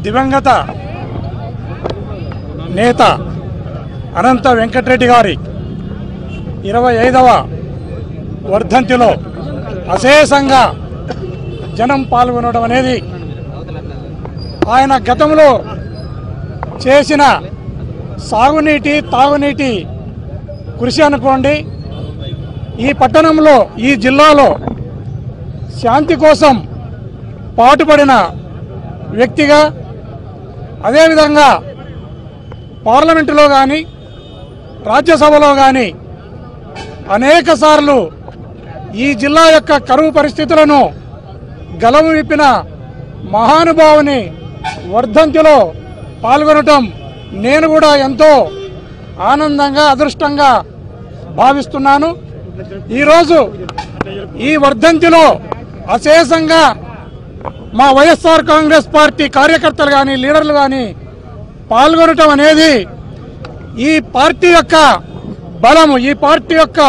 దివంగత నేత అనంత వెంకటరెడ్డి గారి 25వ వర్ధంతిలో అశేషంగా జనం పాల్గొనడం అనేది ఆయన గతంలో చేసిన సాగునీటి తాగునీటి కృషి అనుకోండి, ఈ పట్టణంలో ఈ జిల్లాలో శాంతి కోసం పాటుపడిన వ్యక్తిగా, అదేవిధంగా పార్లమెంటులో కానీ రాజ్యసభలో కానీ అనేకసార్లు ఈ జిల్లా యొక్క కరువు పరిస్థితులను గలము విప్పిన మహానుభావుని వర్ధంతిలో పాల్గొనటం నేను కూడా ఎంతో ఆనందంగా అదృష్టంగా భావిస్తున్నాను. ఈరోజు ఈ వర్ధంతిలో అశేషంగా మా వైఎస్ఆర్ కాంగ్రెస్ పార్టీ కార్యకర్తలు కానీ లీడర్లు కానీ పాల్గొనటం అనేది ఈ పార్టీ యొక్క బలము, ఈ పార్టీ యొక్క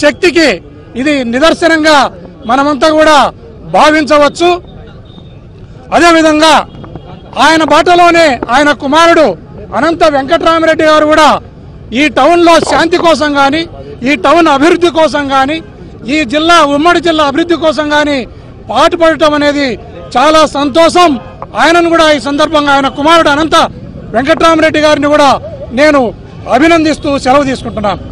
శక్తికి ఇది నిదర్శనంగా మనమంతా కూడా భావించవచ్చు. అదేవిధంగా ఆయన బాటలోనే ఆయన కుమారుడు అనంత వెంకటరామిరెడ్డి గారు కూడా ఈ టౌన్లో శాంతి కోసం కానీ, ఈ టౌన్ అభివృద్ధి కోసం కానీ, ఈ జిల్లా ఉమ్మడి జిల్లా అభివృద్ధి కోసం కానీ పాటుపడటం అనేది చాలా సంతోషం. ఆయనను కూడా ఈ సందర్భంగా ఆయన కుమారుడు అనంత వెంకటరామిరెడ్డి గారిని కూడా నేను అభినందిస్తూ సెలవు తీసుకుంటున్నాను.